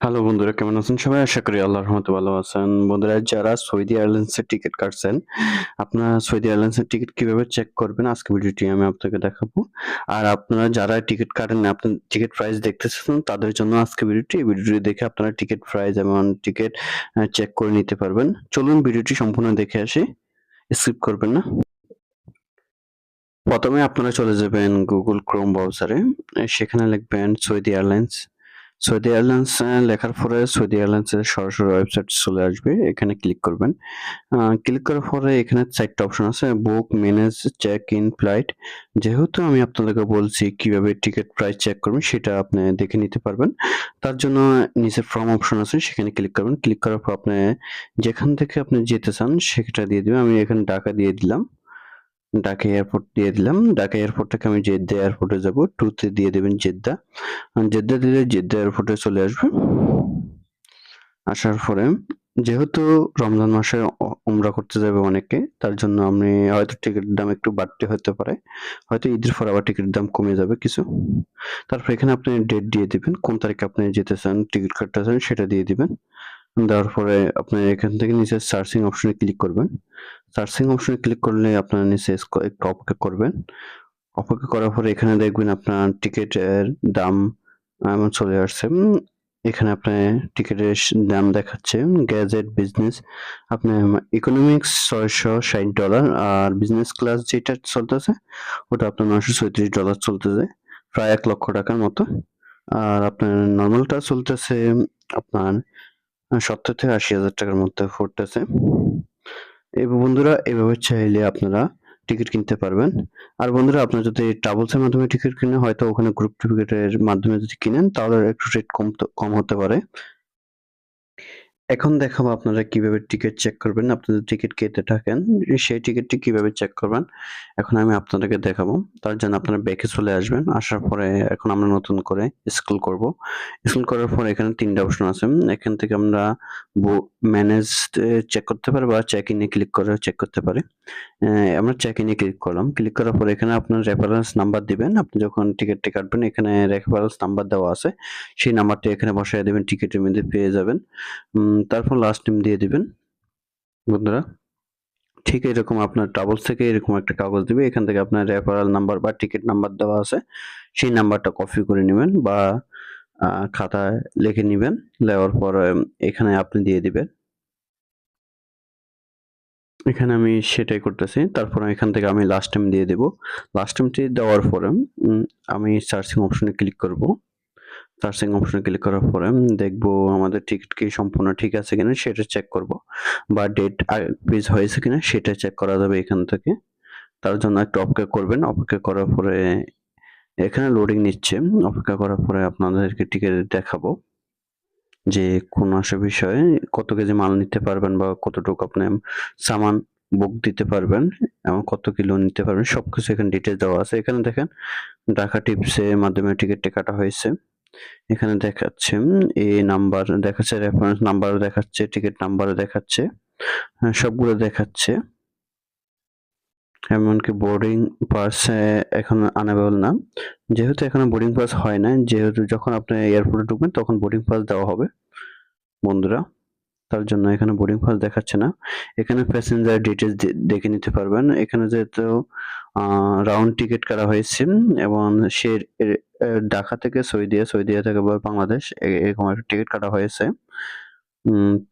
Hello বন্ধুরা, কেমন আছেন সবাই? আশা করি আল্লাহর রহমতে ভালো আছেন। বন্ধুরা, যারা সৌদি এয়ারলাইন্সের টিকিট কাটছেন, আপনারা সৌদি এয়ারলাইন্সের টিকিট কিভাবে চেক করবেন আজকে ভিডিওটি আমি আপনাকে দেখাবো। আর আপনারা যারা টিকিট কাটেন না, আপনার টিকিট প্রাইস দেখতেছেন তাদের জন্য আজকে ভিডিওটি। এই ভিডিওটি দেখে আপনারা টিকিট প্রাইস এবং টিকিট চেক করে নিতে পারবেন। চলুন ভিডিওটি সম্পূর্ণ দেখে আসি। স্কিপ করবেন না। প্রথমে আপনারা চলে যাবেন Google Chrome ব্রাউজারে। সেখানে লিখবেন সৌদি এয়ারলাইন্স। সৌদি এয়ারলাইন্স লেখার পরে সৌদি এয়ারলাইন্সের সরাসরি ওয়েবসাইট চলে আসবে। এখানে ক্লিক করবেন। ক্লিক করার পরে এখানে ৪ টা অপশন আছে, বুক, ম্যানেজ, চেক ইন, ফ্লাইট। যেহেতু আমি আপনাদেরকে বলছি কিভাবে টিকিট প্রাইস চেক করবেন সেটা আপনি দেখে নিতে পারবেন। তার জন্য নিচে ফ্রম অপশন আছে, সেখানে ক্লিক করবেন। ক্লিক করার পর আপনি যেখান থেকে আপনি যেতে চান সেটা দিয়ে দিবেন। আমি এখানে ঢাকা দিয়ে দিলাম। ঢাকা এয়ারপোর্ট দিয়ে দিলাম। ঢাকা এয়ারপোর্ট থেকে আমি জেদ্দা এয়ারপোর্টে যাব। 2 তে দিয়ে দেবেন জেদ্দা। জেদ্দা দিলে জেদ্দা এয়ারপোর্টে চলে আসবে। আসার পরে যেহেতু রমজান মাসে উমরা করতে যাবে অনেকে, তার জন্য আমি হয়তো টিকিটের দাম একটু বাড়তি হতে পারে। হয়তো ঈদের পর আবার টিকিটের দাম কমে যাবে কিছু। তারপর এখানে আপনি ডেট দিয়ে দিবেন। কোন তারিখে আপনি যেতে চান, টিকিট কাটতে চান সেটা দিয়ে দিবেন। দেওয়ার পরে আপনি এখান থেকে নিচে সার্চিং অপশনে ক্লিক করবেন। সার্চিং অপশনে ক্লিক করলে আপনার নিচে একটু অপেক্ষা করবেন। অপেক্ষা করার পরে এখানে দেখবেন আপনার টিকিটের দাম চলে আসছে। এখানে আপনার টিকিটের দাম দেখাচ্ছে গ্যাজেট বিজনেস আপনার ইকোনমিক্স $৬৬০ আর বিজনেস ক্লাস যেটা চলতেছে ওটা আপনার $৯৩৬ চলতেছে, প্রায় ৳১,০০,০০০ মতো। আর আপনার নরমালটা চলতেছে আপনার ৭০ থেকে ৮০,০০০ মধ্যে পড়তেছে। বন্ধুরা, এভাবে চাইলে আপনারা টিকিট কিনতে পারবেন। আর বন্ধুরা, আপনারা যদি ট্রাভেলস এর মাধ্যমে টিকিট কিনেন, হয়তো ওখানে গ্রুপ টিকিটের মাধ্যমে যদি কিনেন তাহলে একটু রেট কম হতে পারে। এখন দেখাবো আপনারা কিভাবে টিকিট চেক করবেন। আপনাদের টিকিট কেটে থাকেন, সেই টিকিটটি কিভাবে চেক করবেন এখন আমি আপনাদেরকে দেখাবো। তার জন্য আপনারা ব্যাকে চলে আসবেন। আসার পরে এখন আমরা নতুন করে স্ক্রল করব। স্ক্রল করার পরে এখানে ৩ টা অপশন আছে। এখান থেকে আমরা ম্যানেজ চেক করতে পারি বা চেক ইন এ ক্লিক করে চেক করতে পারি। আমরা চেক ইন এ ক্লিক করলাম। ক্লিক করার পরে এখানে আপনার রেফারেন্স নাম্বার দিবেন। আপনি যখন টিকিটটি কাটবেন এখানে রেফারেন্স নাম্বার দেওয়া আছে। সেই নাম্বারটি এখানে বসায় দিবেন, টিকিটের মধ্যে পেয়ে যাবেন। তারপর লাস্ট নেম দিয়ে দিবেন। বন্ধুরা, ঠিক এরকম আপনার ট্রাভেলস থেকে এরকম একটা কাগজ দিবে। এখান থেকে আপনার রেফারেল নাম্বার বা টিকিট নাম্বার দেওয়া আছে। সেই নাম্বারটা কপি করে নিবেন বা খাতায় লিখে নিবেন। নেওয়ার পরে এখানে আপনি দিয়ে দিবেন। এখানে আমি সেটাই করতেছি। তারপর এখান থেকে আমি লাস্ট টাইম দিয়ে দেব। লাস্ট টাইমটি দেওয়ার পরে আমি সার্চিং অপশনে ক্লিক করব। সার্চিং অপশনে ক্লিক করার পরে দেখব আমাদের টিকিট কি সম্পূর্ণ ঠিক আছে কিনা সেটা চেক করব। বা ডেট পেজ হয়েছে কিনা সেটা চেক করা যাবে এখান থেকে। তার জন্য একটু অপেক্ষা করবেন। অপেক্ষা করার পরে এখানে লোডিং নিচ্ছে। অপেক্ষা করার পরে আপনাদেরকে টিকিট দেখাবো যে কোন বিষয়ে কত কেজি মাল নিতে পারবেন বা কতটুকু আপনি সামান বুক দিতে পারবেন এবং কত কিলো নিতে পারবেন সবকিছু এখানে ডিটেইলস দেওয়া আছে। এখানে দেখেন ঢাকা টিপসের মাধ্যমে টিকিটটি কাটা হয়েছে। এখানে দেখাচ্ছে নাম্বার দেখাচ্ছে, রেফারেন্স নাম্বারও দেখাচ্ছে, টিকিট নাম্বারও দেখাচ্ছে। সবগুলো দেখাচ্ছে। এমনকি বোর্ডিং পাস এখন আনএভেলেবল না। যেহেতু এখনো বোর্ডিং পাস হয় নাই, যেহেতু যখন আপনি এয়ারপোর্টে ঢুকবেন তখন বোর্ডিং পাস দেওয়া হবে বন্ধুরা। তার জন্য এখানে বোর্ডিং পাস দেখাচ্ছে না। এখানে প্যাসেঞ্জার ডিটেইলস দেখে নিতে পারবেন। এখানে যেহেতু রাউন্ড টিকিট কাটা হয়েছে এবং সে ঢাকা থেকে সৌদিয়া থেকে বাংলাদেশ এরকম একটা টিকিট কাটা হয়েছে।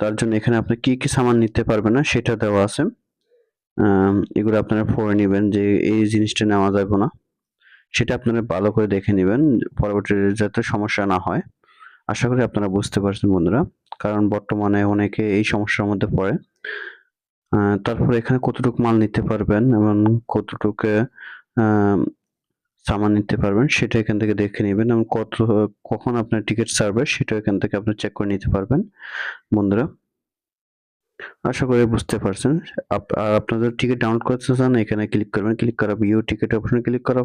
তার জন্য এখানে আপনি কি সামান নিতে পারবেন না সেটা দেওয়া আছে। এগুলো আপনারা পড়ে নিবেন যে এই জিনিসটা নেওয়া যাবে না। সেটা আপনারা ভালো করে দেখে নিবেন পরবর্তীতে যাতে সমস্যা না হয়। আশা করি আপনারা বুঝতে পারছেন বন্ধুরা। কারণ বর্তমানে অনেকে এই সমস্যার মধ্যে পড়ে। তারপরে এখানে কতটুকু মাল নিতে পারবেন এবং কতটুকু আ সামান নিতে পারবেন সেটা এখান থেকে দেখে নিবেন এবং কখন আপনার টিকিট ছাড়বে সেটাও এখান থেকে আপনি চেক করে নিতে পারবেন বন্ধুরা। আশা করি বুঝতে পারছেন। আর আপনাদের টিকিট ডাউনলোড করতে চান এখানে ক্লিক করবেন। ক্লিক করা ভিউ টিকিট অপশনে ক্লিক করা